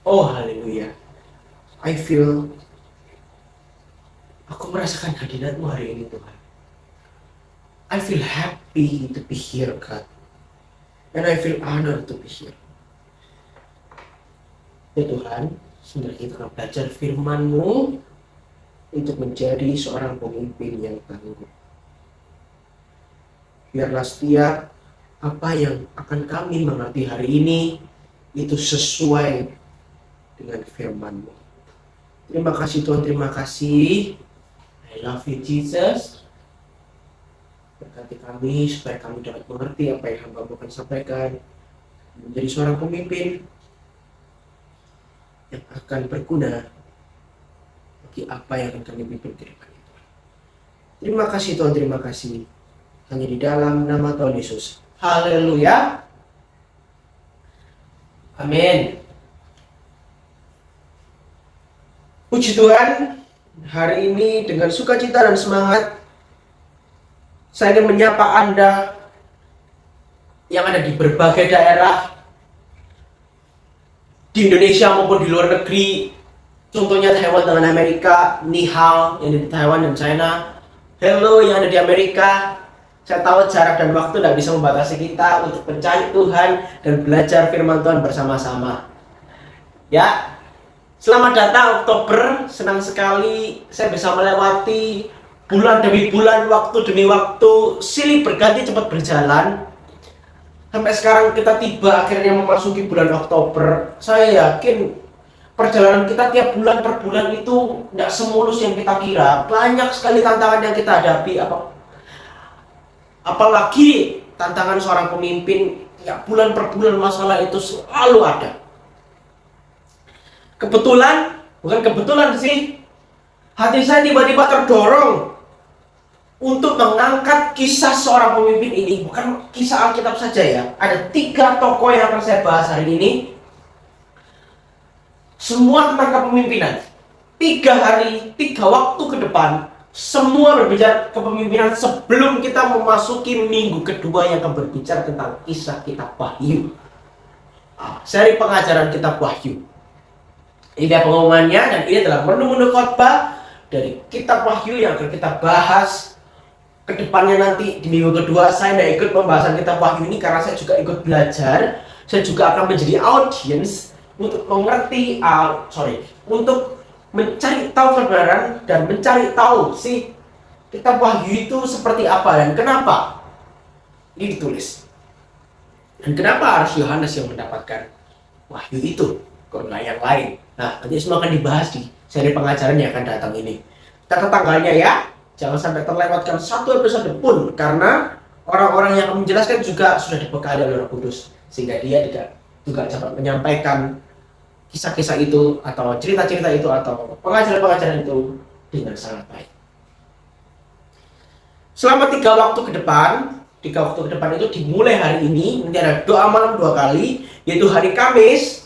Oh haleluya. I feel, aku merasakan hadirat-Mu hari ini Tuhan. I feel happy to be here God. And I feel honored to be here. Ya Tuhan, sebenarnya kita akan belajar firman-Mu untuk menjadi seorang pemimpin yang tangguh. Biarlah setiap apa yang akan kami mengerti hari ini itu sesuai dengan firman-Mu. Terima kasih Tuhan, terima kasih. I love you Jesus. Berkati kami supaya kami dapat mengerti apa yang hamba-Mu akan sampaikan. Menjadi seorang pemimpin yang akan berguna bagi apa yang akan kami pimpin ke depan itu. Terima kasih Tuhan, terima kasih. Hanya di dalam nama Tuhan Yesus. Haleluya. Amin. Puji Tuhan, hari ini dengan sukacita dan semangat saya ingin menyapa Anda yang ada di berbagai daerah di Indonesia maupun di luar negeri. Contohnya Taiwan dengan Amerika, Ni Hao yang ada di Taiwan dan China, hello yang ada di Amerika. Saya tahu jarak dan waktu tidak bisa membatasi kita untuk mencari Tuhan dan belajar firman Tuhan bersama-sama. Ya, selamat datang Oktober. Senang sekali saya bisa melewati bulan demi bulan, waktu demi waktu, silih berganti cepat berjalan. Sampai sekarang kita tiba akhirnya memasuki bulan Oktober. Saya yakin perjalanan kita tiap bulan per bulan itu tidak semulus yang kita kira. Banyak sekali tantangan yang kita hadapi. Apalagi tantangan seorang pemimpin, ya bulan per bulan masalah itu selalu ada. Bukan kebetulan sih, hati saya tiba-tiba terdorong untuk mengangkat kisah seorang pemimpin ini. Bukan kisah Alkitab saja ya. Ada 3 tokoh yang akan saya bahas hari ini. Semua tentang kepemimpinan. 3 hari, 3 waktu ke depan, semua berbicara kepemimpinan sebelum kita memasuki minggu kedua yang akan berbicara tentang kisah kitab Wahyu. Seri pengajaran kitab Wahyu. Ini dia pengumumannya, dan ini adalah menu-menu khotbah dari kitab Wahyu yang akan kita bahas kedepannya nanti di minggu kedua. Saya tidak ikut pembahasan kitab Wahyu ini karena saya juga ikut belajar. Saya juga akan menjadi audiens untuk mengerti, untuk mencari tahu kebenaran dan mencari tahu sih kitab Wahyu itu seperti apa dan kenapa ini ditulis. Dan kenapa harus Yohanes yang mendapatkan Wahyu itu, kok nggak yang lain. Nah, nanti semua akan dibahas di seri pengajaran yang akan datang ini. Catat tanggalnya ya. Jangan sampai terlewatkan satu episode pun, karena orang-orang yang menjelaskan juga sudah dibekali oleh Roh Kudus, sehingga dia juga dapat menyampaikan kisah-kisah itu atau cerita-cerita itu atau pengajaran-pengajaran itu dengan sangat baik. Selama 3 waktu ke depan itu dimulai hari ini. Nanti ada doa malam 2 kali, yaitu hari Kamis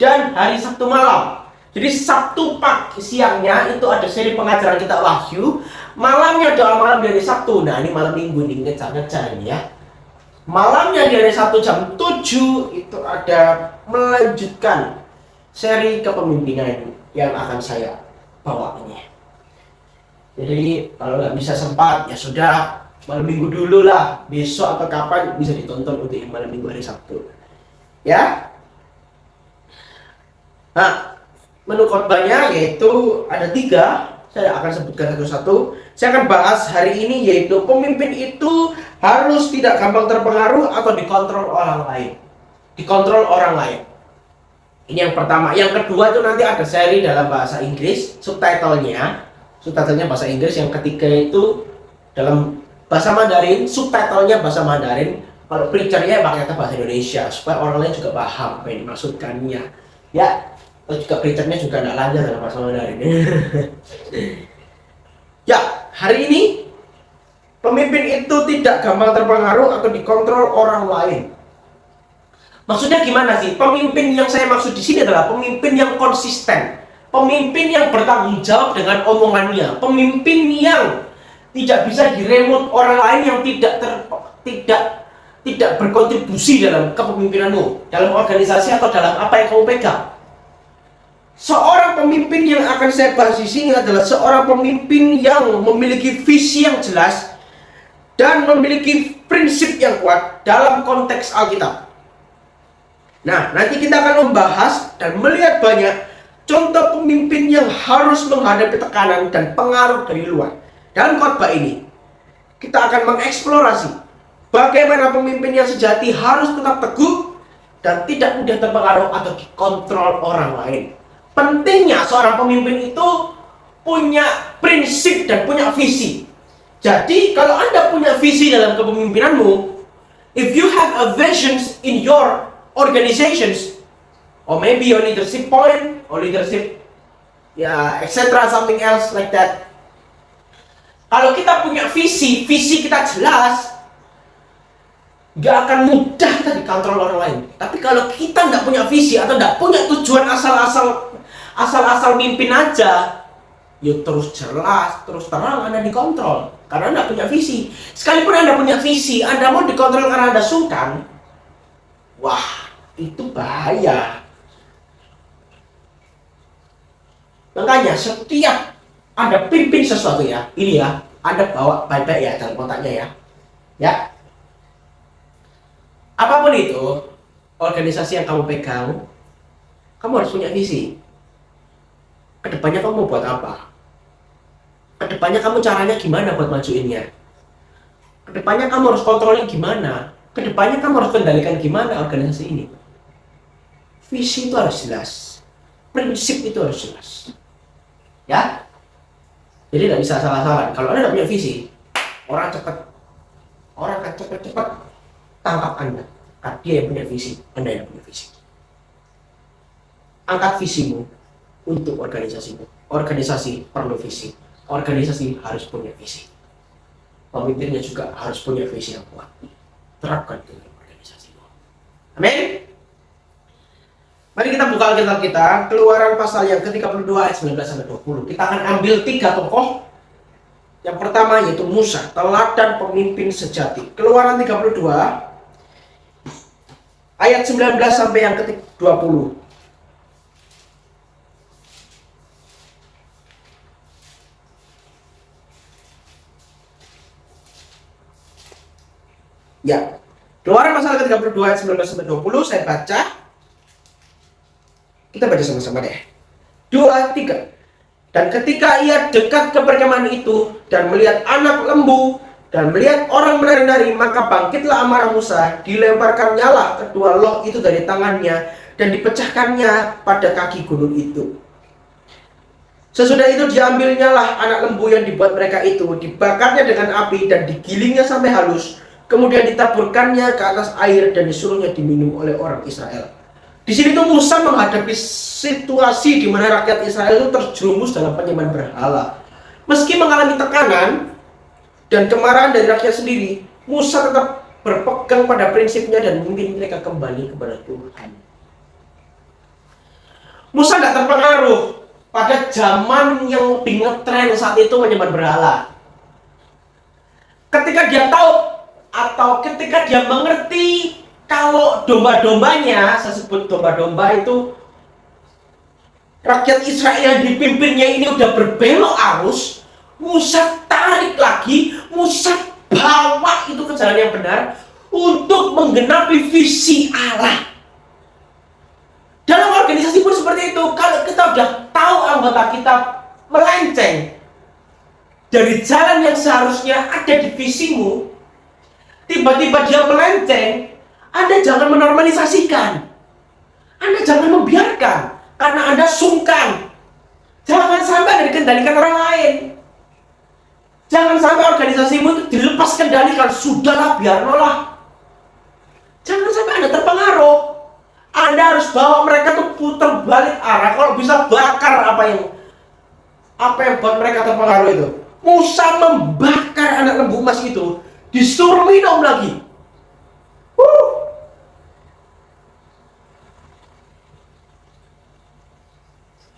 dan hari Sabtu malam. Jadi Sabtu pagi siangnya itu ada seri pengajaran kitab Wahyu, malamnya doa malam di hari Sabtu. Nah, ini malam minggu nih, ngejar-ngejar ini ya. Malamnya di hari Sabtu jam 7 itu ada melanjutkan seri kepemimpinan yang akan saya bawa ini. Jadi kalau nggak bisa sempat ya sudah, malam minggu dulu lah, besok atau kapan bisa ditonton untuk malam minggu hari Sabtu ya. Nah, menu khotbahnya yaitu ada 3. Saya akan sebutkan satu-satu. Saya akan bahas hari ini yaitu pemimpin itu harus tidak gampang terpengaruh atau dikontrol orang lain. Dikontrol orang lain. Ini yang pertama. Yang kedua itu nanti ada seri dalam bahasa Inggris, subtitlenya bahasa Inggris. Yang ketiga itu dalam bahasa Mandarin, subtitlenya bahasa Mandarin. Kalau preachernya pakai bahasa Indonesia supaya orang lain juga paham apa yang dimaksudkannya. Ya. Terus juga preachernya juga tidak lancar dalam bahasa Mandarin. Ya, hari ini pemimpin itu tidak gampang terpengaruh atau dikontrol orang lain. Maksudnya gimana sih? Pemimpin yang saya maksud di sini adalah pemimpin yang konsisten, pemimpin yang bertanggung jawab dengan omongannya, pemimpin yang tidak bisa diremot orang lain yang tidak berkontribusi dalam kepemimpinanmu, dalam organisasi atau dalam apa yang kamu pegang. Seorang pemimpin yang akan saya bahas di sini adalah seorang pemimpin yang memiliki visi yang jelas dan memiliki prinsip yang kuat dalam konteks Alkitab. Nah, nanti kita akan membahas dan melihat banyak contoh pemimpin yang harus menghadapi tekanan dan pengaruh dari luar. Dalam khotbah ini, kita akan mengeksplorasi bagaimana pemimpin yang sejati harus tetap teguh dan tidak mudah terpengaruh atau dikontrol orang lain. Pentingnya seorang pemimpin itu punya prinsip dan punya visi. Jadi, kalau Anda punya visi dalam kepemimpinanmu, if you have a vision in your organizations, or maybe your leadership point, or leadership, etc., something else like that. Kalau kita punya visi kita jelas, gak akan mudah kita dikontrol orang lain. Tapi kalau kita nggak punya visi atau nggak punya tujuan asal-asal mimpin aja, ya terus jelas, terus terang Anda dikontrol karena Anda punya visi. Sekalipun Anda punya visi, Anda mau dikontrol karena Anda sungkan, wah, itu bahaya. Makanya setiap Anda pimpin sesuatu ini Anda bawa baik-baik ya dalam otaknya ya. Apapun itu, organisasi yang kamu pegang, kamu harus punya visi. Kedepannya kamu mau buat apa? Kedepannya kamu caranya gimana buat majuinnya? Kedepannya kamu harus kontrolin gimana? Kedepannya kamu harus kendalikan gimana organisasi ini? Visi itu harus jelas. Prinsip itu harus jelas. Ya? Jadi tidak bisa salah-salah. Kalau Anda tidak punya visi, orang akan cepat tangkap Anda. Karena dia yang punya visi, Anda yang punya visi. Angkat visimu untuk organisasimu. Organisasi perlu visi. Organisasi harus punya visi. Pemimpinnya juga harus punya visi yang kuat. Terapkan itu dalam organisasimu. Amin. Mari kita buka Alkitab kita, Keluaran pasal yang ke-32 ayat 19-20. Kita akan ambil 3 tokoh. Yang pertama yaitu Musa, teladan pemimpin sejati. Keluaran 32 ayat 19 sampai yang ke-20. Ya. Keluaran pasal ke-32 ayat 19 sampai 20 saya baca. Kita baca sama-sama deh. 2, 3. Dan ketika ia dekat ke perkemahan itu dan melihat anak lembu dan melihat orang menari-nari, maka bangkitlah amarah Musa, dilemparkannya lah kedua loh itu dari tangannya dan dipecahkannya pada kaki gunung itu. Sesudah itu diambilnya lah anak lembu yang dibuat mereka itu, dibakarnya dengan api dan digilingnya sampai halus, kemudian ditaburkannya ke atas air dan disuruhnya diminum oleh orang Israel. Di sini tuh Musa menghadapi situasi di mana rakyat Israel itu terjerumus dalam penyembahan berhala. Meski mengalami tekanan dan kemarahan dari rakyat sendiri, Musa tetap berpegang pada prinsipnya dan memimpin mereka kembali kepada Tuhan. Musa tidak terpengaruh pada zaman yang lebih ngetren saat itu menyembah berhala. Ketika dia tahu atau ketika dia mengerti kalau domba-dombanya, saya sebut domba-domba itu, rakyat Israel dipimpinnya ini udah berbelok arus, Musa tarik lagi, Musa bawa itu ke jalan yang benar untuk menggenapi visi Allah. Dalam organisasi pun seperti itu. Kalau kita udah tahu anggota kita melenceng dari jalan yang seharusnya ada di visimu, tiba-tiba dia melenceng, Anda jangan menormalisasikan. Anda jangan membiarkan karena Anda sungkan. Jangan sampai Anda dikendalikan orang lain. Jangan sampai organisasimu itu dilepas kendalikan. Sudahlah, biarlah. Jangan sampai Anda terpengaruh. Anda harus bawa mereka tuh putar balik arah. Kalau bisa bakar apa yang buat mereka terpengaruh itu. Musa membakar anak lembu emas itu, disuruh minum lagi.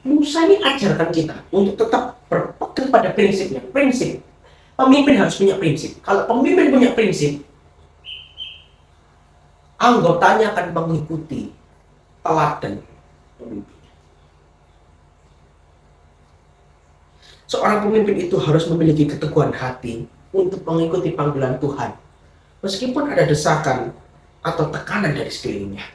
Musa ini ajarkan kita untuk tetap berpegang pada prinsipnya. Prinsip. Pemimpin harus punya prinsip. Kalau pemimpin punya prinsip, anggotanya akan mengikuti teladan pemimpin. Seorang pemimpin itu harus memiliki keteguhan hati untuk mengikuti panggilan Tuhan, meskipun ada desakan atau tekanan dari sekelilingnya.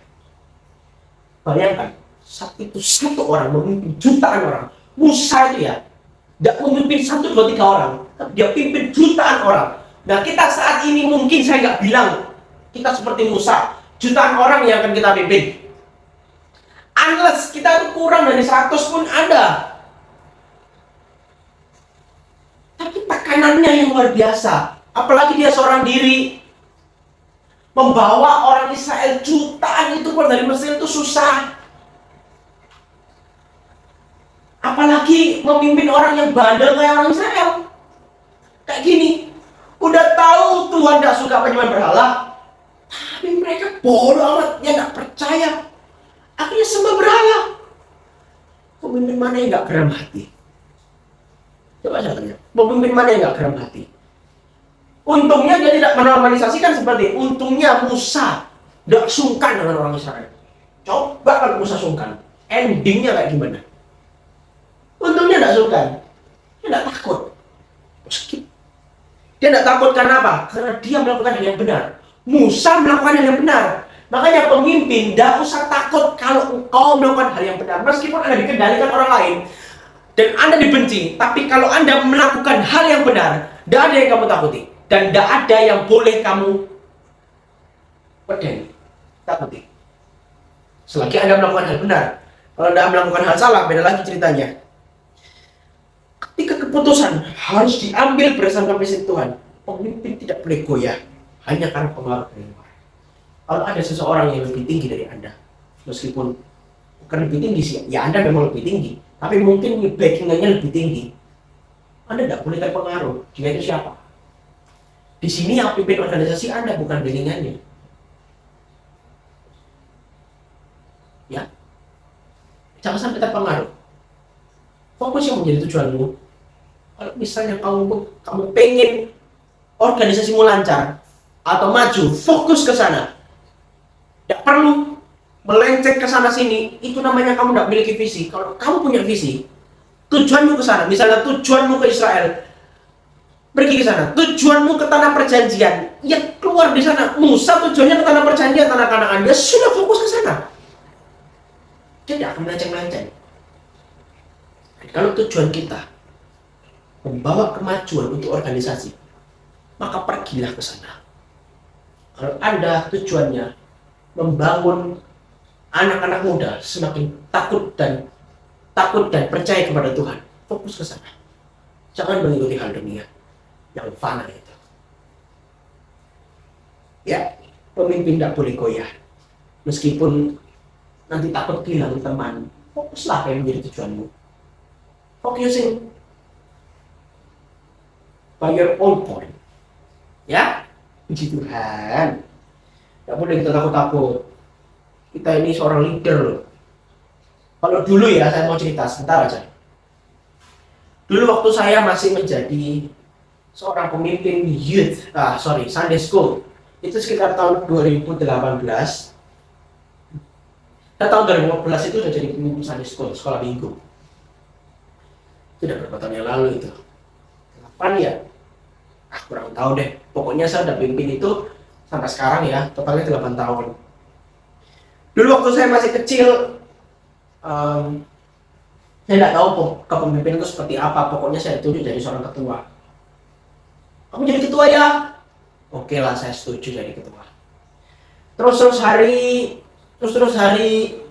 Bayangkan, saat itu satu orang memimpin jutaan orang. Musa itu ya, tidak memimpin 1, 2, 3 orang, tapi dia pimpin jutaan orang. Nah, kita saat ini mungkin saya nggak bilang kita seperti Musa, jutaan orang yang akan kita pimpin. Unless kita itu kurang dari 100 pun ada. Tapi tekanannya yang luar biasa. Apalagi dia seorang diri. Membawa orang Israel jutaan itu keluar dari Mesir itu susah. Apalagi memimpin orang yang bandel kayak orang Israel. Kayak gini. Udah tahu Tuhan gak suka penyembahan berhala, tapi mereka bodoh amat, ya gak percaya. Akhirnya sembah berhala. Pemimpin mana yang gak geram hati? Coba saya tanya, pemimpin mana yang gak geram hati? Untungnya dia tidak menormalisasikan seperti untungnya Musa gak sungkan dengan orang Israel. Coba kalau Musa sungkan, endingnya kayak gimana? Untungnya gak sungkan, dia gak takut. Dia tidak takut karena apa? Karena dia melakukan hal yang benar. Musa melakukan hal yang benar. Makanya pemimpin tidak usah takut kalau engkau melakukan hal yang benar. Meskipun Anda dikendalikan orang lain dan Anda dibenci, tapi kalau Anda melakukan hal yang benar, tidak ada yang kamu takuti. Dan tidak ada yang boleh kamu takuti. Selagi Anda melakukan hal benar. Kalau Anda melakukan hal salah, beda lagi ceritanya. Ketika keputusan harus diambil berdasarkan prinsip Tuhan, pemimpin tidak boleh goyah hanya karena pengaruh dari luar. Kalau ada seseorang yang lebih tinggi dari Anda, meskipun bukan lebih tinggi sih, ya Anda memang lebih tinggi, tapi mungkin backing-nya lebih tinggi, Anda tidak boleh terpengaruh. Jika itu siapa? Di sini yang pimpin organisasi Anda, bukan backing-nya. Ya, jangan sampai terpengaruh. Fokus yang menjadi tujuanmu. Kalau misalnya kamu pengen organisasimu lancar atau maju, fokus ke sana. Tidak perlu melenceng ke sana sini. Itu namanya kamu tidak memiliki visi. Kalau kamu punya visi, tujuanmu ke sana. Misalnya tujuanmu ke Israel, pergi ke sana. Tujuanmu ke tanah perjanjian, ya keluar di sana. Musa tujuannya ke tanah perjanjian, tanah Kanaan. Dia sudah fokus ke sana. Dia tidak akan melenceng-melenceng. Kalau tujuan kita membawa kemajuan untuk organisasi, maka pergilah ke sana. Kalau Anda tujuannya membangun anak-anak muda semakin takut dan percaya kepada Tuhan, fokus ke sana. Jangan mengikuti hal dunia yang fana itu. Ya, pemimpin tidak boleh goyah. Meskipun nanti takut kehilangan teman, fokuslah yang menjadi tujuanmu. Focusing by your own point. Ya, puji Tuhan. Tidak boleh kita takut-takut. Kita ini seorang leader loh. Kalau dulu ya, saya mau cerita sebentar aja. Dulu waktu saya masih menjadi seorang pemimpin Sunday school. Itu sekitar tahun 2018. Dan tahun 2015 itu sudah jadi pemimpin Sunday school, sekolah minggu. Sudah berapa tahun yang lalu itu? 8 ya? Kurang tahu deh. Pokoknya saya udah pimpin itu sampai sekarang ya, totalnya 8 tahun. Dulu waktu saya masih kecil, saya tidak tahu kepemimpinan itu seperti apa. Pokoknya saya ditunjuk jadi seorang ketua. Kamu jadi ketua ya? Oke lah, saya setuju jadi ketua. Terus hari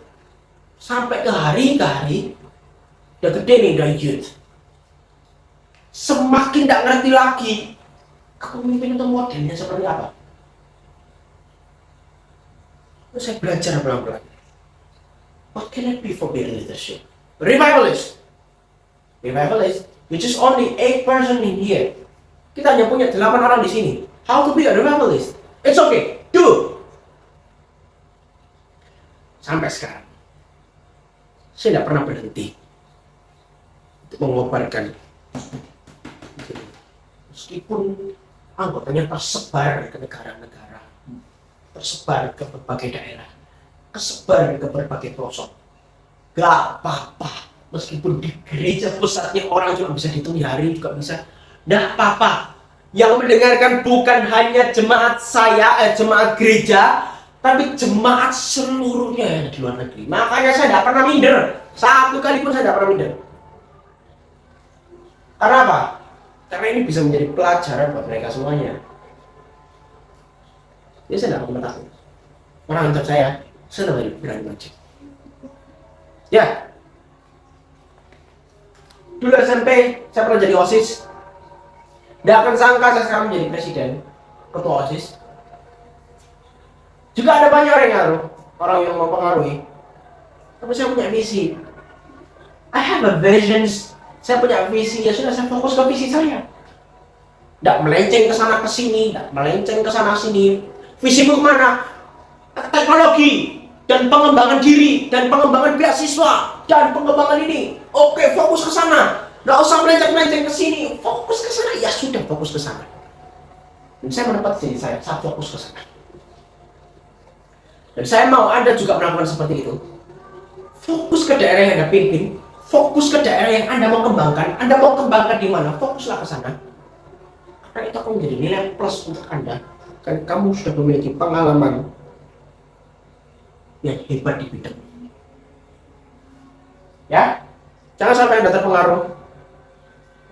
sampai ke hari udah gede nih, udah youth. Semakin tidak ngerti lagi kepemimpinan itu modelnya seperti apa. Terus saya belajar pelan-pelan. What can I be for being leadership? Revivalist, which is only 8 person in here. Kita hanya punya 8 orang di sini. How to be a revivalist? It's okay, do. Sampai sekarang, saya tidak pernah berhenti untuk mengobarkan. Meskipun anggotanya tersebar ke negara-negara, tersebar ke berbagai daerah, tersebar ke berbagai pelosok, gak apa-apa. Meskipun di gereja pusatnya orang cuma bisa dihitung hari juga bisa. Nggak apa-apa. Yang mendengarkan bukan hanya jemaat saya, jemaat gereja, tapi jemaat seluruhnya yang di luar negeri. Makanya saya tidak pernah minder. Satu kali pun saya tidak pernah minder. Karena apa? Karena ini bisa menjadi pelajaran buat mereka semuanya. Jadi saya tidak pernah takut. Orang antar saya tidak berani maju. Ya, dulu SMP saya pernah jadi OSIS. Tidak akan sangka saya sekarang menjadi presiden, ketua OSIS. Juga ada banyak orang yang mempengaruhi. Tapi saya punya visi. I have a vision. Saya punya visi, ya sudah saya fokus ke visi saya. Tidak melenceng ke sana ke sini, tidak melenceng ke sana sini. Visimu kemana? Teknologi dan pengembangan diri dan pengembangan beasiswa dan pengembangan ini. Oke, fokus ke sana. Nggak usah melenceng-melenceng ke sini. Fokus ke sana. Ya sudah, fokus ke sana. Dan saya mendapat diri saya fokus ke sana. Dan saya mau Anda juga melakukan seperti itu. Fokus ke daerah yang Anda pimpin. Fokus ke daerah yang Anda mau kembangkan. Anda mau kembangkan di mana? Fokuslah ke sana. Karena itu akan menjadi nilai plus untuk Anda. Karena kamu sudah memiliki pengalaman yang hebat di bidang. Ya, jangan sampai Anda terpengaruh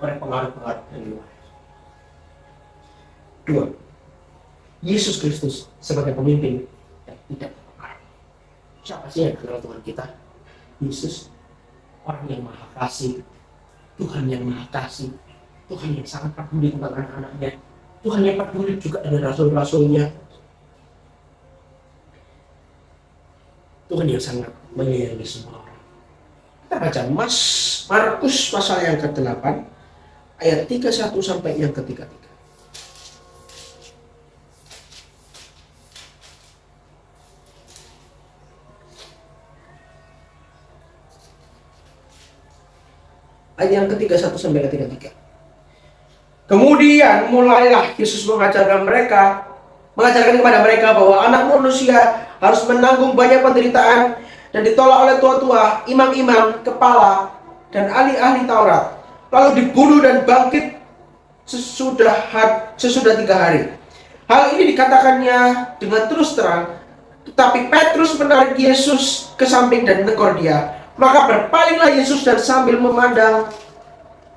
oleh pengaruh-pengaruh dari luar. 2. Yesus Kristus sebagai pemimpin yang tidak terpengaruh. Siapa sih yang kenal Tuhan kita? Yesus, orang yang maha kasih, Tuhan yang maha kasih, Tuhan yang sangat peduli tentang anak-anaknya, Tuhan yang peduli juga dengan rasul-rasulnya, Tuhan yang sangat menyayangi semua orang. Kita baca Markus pasal yang ke-8 ayat 31 sampai yang ke-33. Ayat yang ke-31 sampai ke-33. Kemudian mulailah Yesus mengajarkan kepada mereka bahwa anak manusia harus menanggung banyak penderitaan dan ditolak oleh tua-tua, imam-imam, kepala, dan ahli-ahli Taurat, lalu dibunuh dan bangkit sesudah 3 hari. Hal ini dikatakannya dengan terus terang, tetapi Petrus menarik Yesus ke samping dan menegur dia. Maka berpalinglah Yesus dan sambil memandang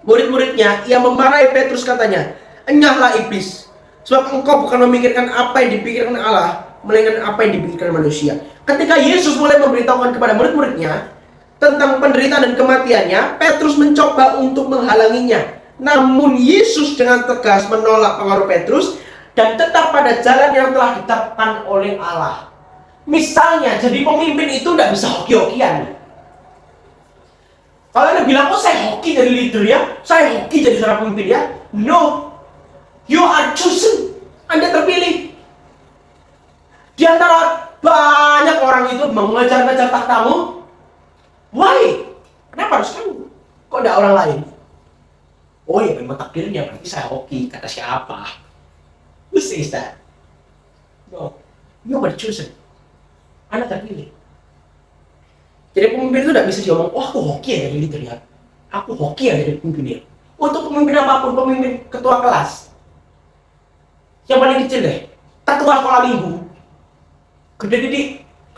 murid-muridnya, ia memarahi Petrus, katanya, "Enyahlah iblis, sebab engkau bukan memikirkan apa yang dipikirkan Allah, melainkan apa yang dipikirkan manusia." Ketika Yesus mulai memberitahukan kepada murid-muridnya tentang penderitaan dan kematiannya, Petrus mencoba untuk menghalanginya. Namun Yesus dengan tegas menolak pengaruh Petrus dan tetap pada jalan yang telah ditetapkan oleh Allah. Misalnya, jadi pemimpin itu tidak bisa hoki-hokian. Kalau Anda bilang, "Oh, saya hoki jadi leader ya, saya hoki jadi seorang pemimpin ya." No, you are chosen. Anda terpilih. Di antara banyak orang itu mengejar-ngejar tahtamu. Why? Kenapa harus kamu? Kok tidak orang lain? Oh ya, memang takdirnya, berarti saya hoki. Kata siapa? Who says that? No, you are chosen. Anda terpilih. Jadi pemimpin itu tidak bisa diomong, "Oh, aku hoki ya jadi leader ya, aku hoki ya jadi pemimpin ya." Untuk pemimpin apapun, pemimpin ketua kelas, yang paling kecil deh, ketua sekolah minggu, gede titik,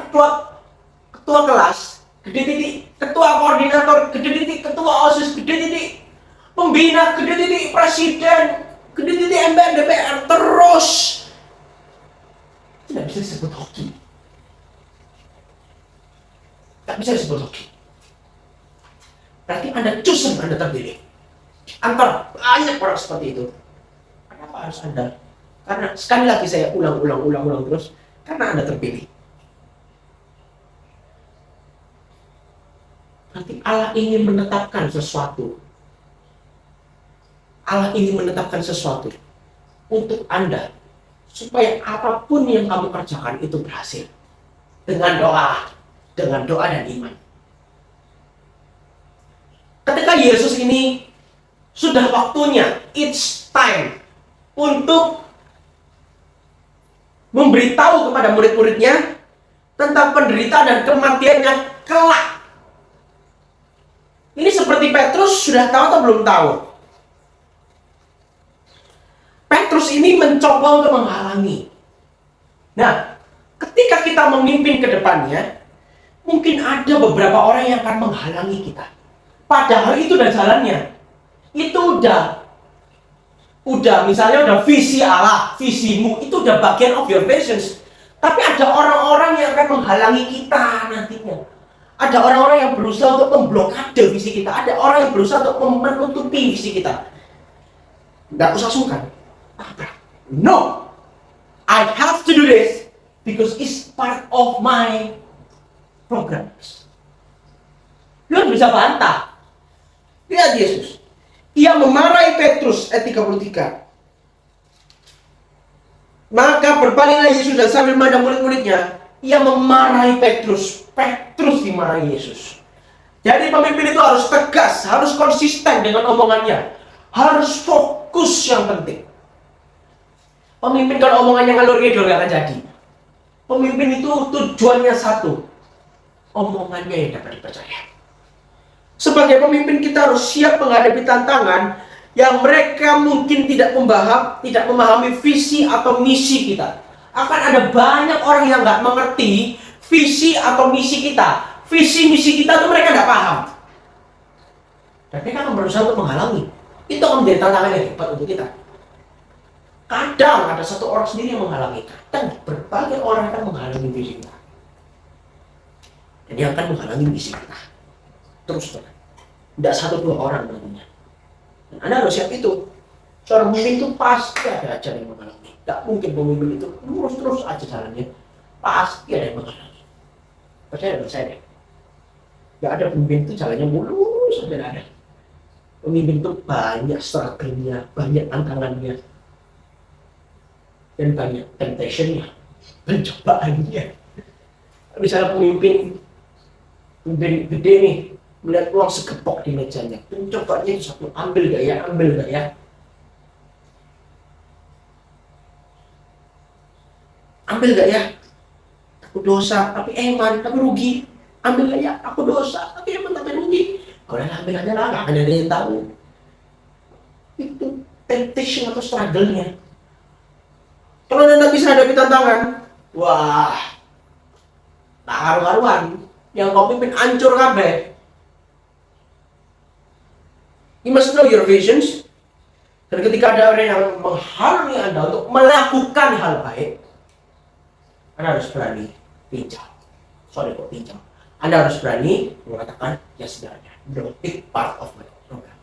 ketua kelas, gede titik, ketua koordinator, gede titik, ketua OSIS, gede titik, pembina, gede titik, presiden, gede titik, MPR, DPR, terus tidak bisa disebut hoki. Tak bisa disebut hoki. Berarti Anda chosen, Anda terpilih. Antara banyak orang seperti itu. Kenapa harus Anda? Karena sekali lagi saya ulang terus, karena Anda terpilih. Berarti Allah ingin menetapkan sesuatu. Allah ingin menetapkan sesuatu untuk Anda, supaya apapun yang kamu kerjakan itu berhasil. Dengan doa dan iman. Ketika Yesus ini sudah waktunya, it's time untuk memberitahu kepada murid-muridnya tentang penderitaan dan kematiannya kelak. seperti Petrus, sudah tahu atau belum tahu? Petrus ini mencoba untuk menghalangi. Nah, ketika kita memimpin ke depannya, mungkin ada beberapa orang yang akan menghalangi kita. Padahal itu udah jalannya. Itu udah misalnya udah visi Allah, visimu, itu udah bagian of your visions. Tapi ada orang-orang yang akan menghalangi kita nantinya. Ada orang-orang yang berusaha untuk memblokade visi kita. Ada orang yang berusaha untuk menutupi visi kita. Nggak usah sungkan. No, I have to do this because it's part of my programs. Lu bisa bantah. Lihat Yesus. Ia memarahi Petrus ayat 33. Maka berpalinglah Yesus dan sambil memandang murid-muridnya, ia memarahi Petrus. Petrus dimarahi Yesus. Jadi pemimpin itu harus tegas, harus konsisten dengan omongannya. Harus fokus yang penting. Pemimpin kalau omongannya ngalur ngidul gak akan jadi. Pemimpin itu tujuannya satu. Omongannya yang dapat dipercaya. Sebagai pemimpin kita harus siap menghadapi tantangan yang mereka mungkin tidak memahami visi atau misi kita. Akan ada banyak orang yang nggak mengerti visi atau misi kita. Visi misi kita itu mereka nggak paham. Dan mereka akan berusaha untuk menghalangi. Itu akan menjadi tantangan yang hebat untuk kita. Kadang ada satu orang sendiri yang menghalangi. Kadang berbagai orang akan menghalangi visi kita. Dan dia akan menghalangi misi kita. Terus terang. Tidak satu dua orang nantinya. Dan Anda harus siap itu. Seorang pemimpin itu pasti ada aja yang menghalangi. Tidak mungkin pemimpin itu lurus terus aja jalannya. Pasti ada yang menghalangi. Percaya dengan saya deh. Tidak ada pemimpin itu jalannya mulus saja, tidak ada. Pemimpin itu banyak struggle-nya, banyak tantangannya, dan banyak temptation-nya, pencobaannya. Misalnya pemimpin gede nih, melihat uang segepok di mejanya, pencobanya itu satu, ambil gak ya, ambil gak ya. Ambil gak ya, aku dosa, tapi eman, tapi rugi. Ambil gak ya, aku dosa, tapi eman, tapi rugi. Kalau ambil aja lah, gak ada yang tahu. Itu temptation atau struggle-nya. Kalau Anda bisa hadapi tantangan, wah, tak karu-karuan. Yang kau pimpin hancur kabeh. You must know your visions. Dan ketika ada orang yang menghalangi Anda untuk melakukan hal baik, Anda harus berani pinjam. Sorry kok pinjam. Anda harus berani mengatakan, ya sebenarnya, don't take part of my program.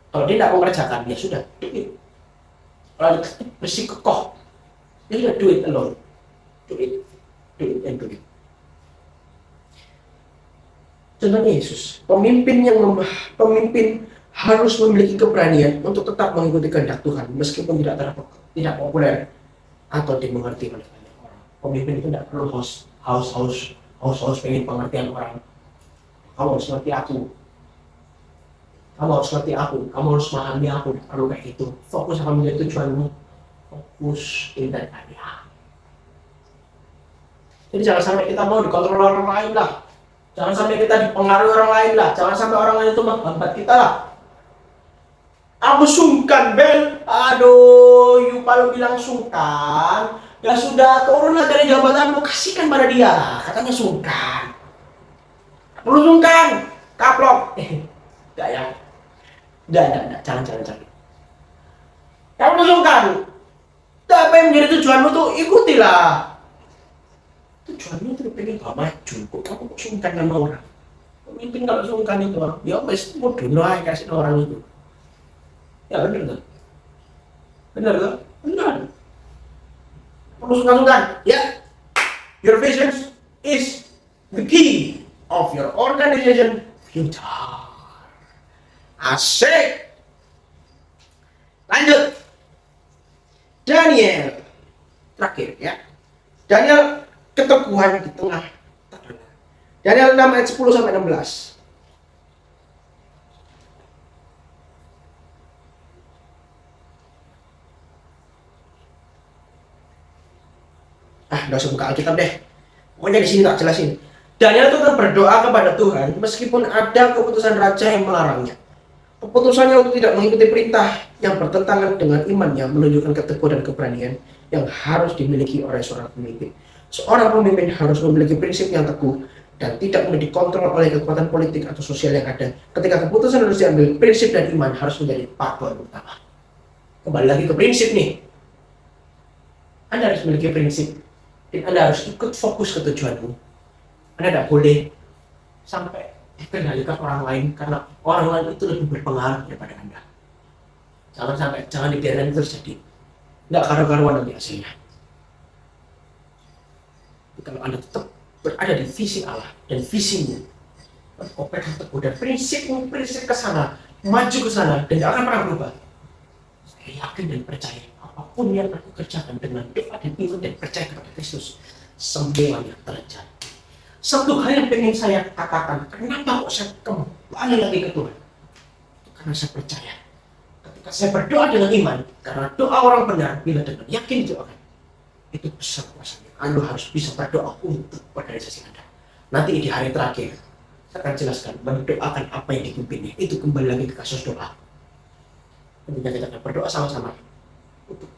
Kalau dia tidak mengerjakan, ya sudah, do it. Kalau dia bersikukoh, dia sudah do it alone. Do it and do it. Contohnya Yesus, pemimpin harus memiliki keberanian untuk tetap mengikuti kehendak Tuhan meskipun tidak populer atau dimengerti oleh banyak orang. Pemimpin itu tidak perlu haus pengen pengertian orang. Kamu harus ngerti aku. Kamu harus ngerti aku. Kamu harus memahami aku. Perlu kayak itu. Fokus akan menjadi tujuanmu. Fokus in that area. Jadi jangan sampai kita mau dikontrol orang lain lah. Jangan sampai kita dipengaruhi orang lain lah. Jangan sampai orang lain itu menghambat kita lah. Aku sungkan, Bel. Aduh, Yupa lu bilang sungkan. Ya sudah, turunlah dari jabatanmu, kasihkan pada dia. Katanya sungkan. Perlu sungkan. Kaplok. Enggak ya. Enggak. Jangan. Kamu sungkan. Apa yang menjadi tujuanmu tuh, ikutilah. Tujuanmu tuh pengen gak maju. Kok kamu sungkan sama orang? Pemimpin kalau sungkan itu, ya wes mau dulu aja kasih orang itu. Ya bener tuh. Bener. Perlu sungkan. Ya. Your vision is the key of your organization future. Asik. Lanjut. Daniel. Terakhir ya. Daniel keteguhan di tengah. Daniel 6 ayat 10 sampai 16. Udah usah buka Alkitab deh. Pokoknya di sini tak jelasin. Daniel itu tetap berdoa kepada Tuhan meskipun ada keputusan raja yang melarangnya. Keputusannya untuk tidak mengikuti perintah yang bertentangan dengan imannya menunjukkan keteguhan dan keberanian yang harus dimiliki oleh seorang pemimpin. Seorang pemimpin harus memiliki prinsip yang teguh dan tidak boleh dikontrol oleh kekuatan politik atau sosial yang ada. Ketika keputusan harus diambil, prinsip dan iman harus menjadi paduan utama. Kembali lagi ke prinsip nih. Anda harus memiliki prinsip dan Anda harus ikut fokus ke tujuanmu. Anda tidak boleh sampai dikendalikan orang lain karena orang lain itu lebih berpengaruh daripada Anda. Jangan dibiarkan itu terjadi. Nggak karu-karuan nanti hasilnya. Kalau Anda tetap berada di visi Allah dan visinya, operasi teguh dan prinsip ke sana, maju ke sana dan tidak akan pernah berubah. Saya yakin dan percaya apapun yang aku kerjakan dengan doa dan iman dan percaya kepada Kristus, semuanya terjadi. Satu hal yang ingin saya katakan, kenapa kok saya kembali lagi ke Tuhan? Karena saya percaya, ketika saya berdoa dengan iman, karena doa orang benar, bila dengan yakin didoakan, itu besar kuasanya. Anda harus bisa berdoa untuk organisasi Anda. Nanti di hari terakhir, saya akan jelaskan, mendoakan apa yang dipimpinnya. Itu kembali lagi ke kasus doa. Ketika kita akan berdoa sama-sama, untuk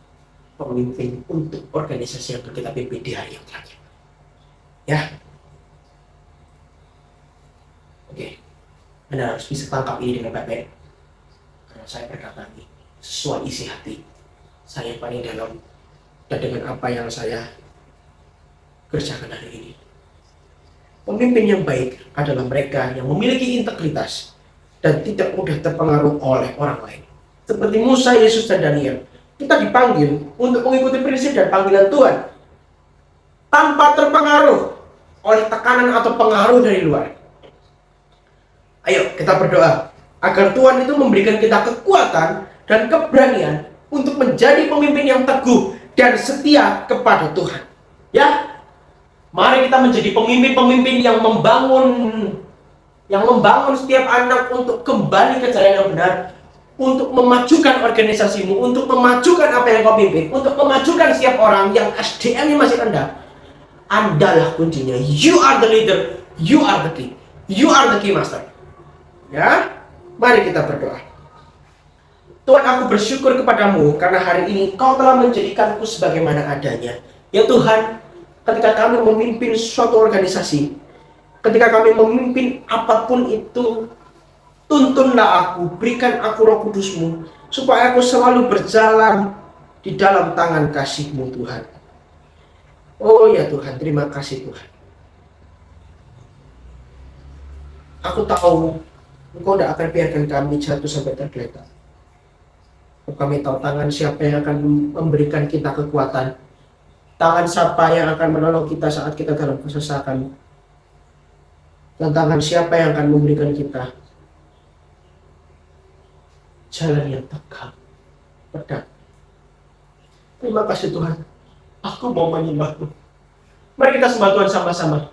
pemimpin, untuk organisasi yang kita pimpin di hari yang terakhir. Ya. Oke, Anda harus bisa tangkap ini dengan baik-baik. Karena saya berkata ini sesuai isi hati saya paling dalam dan dengan apa yang saya kerjakan hari ini. Pemimpin yang baik adalah mereka yang memiliki integritas dan tidak mudah terpengaruh oleh orang lain. Seperti Musa, Yesus, dan Daniel, kita dipanggil untuk mengikuti prinsip dan panggilan Tuhan tanpa terpengaruh oleh tekanan atau pengaruh dari luar. Ayo kita berdoa agar Tuhan itu memberikan kita kekuatan dan keberanian untuk menjadi pemimpin yang teguh dan setia kepada Tuhan. Ya, mari kita menjadi pemimpin-pemimpin yang membangun setiap anak untuk kembali ke jalan yang benar, untuk memajukan organisasimu, untuk memajukan apa yang kau pimpin, untuk memajukan setiap orang yang SDM-nya masih rendah. Andalah kuncinya. You are the leader, you are the key, you are the key master. Ya, mari kita berdoa. Tuhan, aku bersyukur kepadamu karena hari ini kau telah menjadikanku sebagaimana adanya. Ya Tuhan, ketika kami memimpin suatu organisasi, ketika kami memimpin apapun itu, tuntunlah aku, berikan aku Roh Kudus-Mu, supaya aku selalu berjalan di dalam tangan kasih-Mu Tuhan. Oh ya Tuhan, terima kasih Tuhan. Aku tahu Engkau tidak akan biarkan kami jatuh sampai tergeletak. Kami tahu tangan siapa yang akan memberikan kita kekuatan, tangan siapa yang akan menolong kita saat kita dalam kesesakan, dan tangan siapa yang akan memberikan kita jalan yang tegak, pedang. Terima kasih Tuhan, aku mau menyembah-Mu. Mari kita sembah Tuhan sama-sama.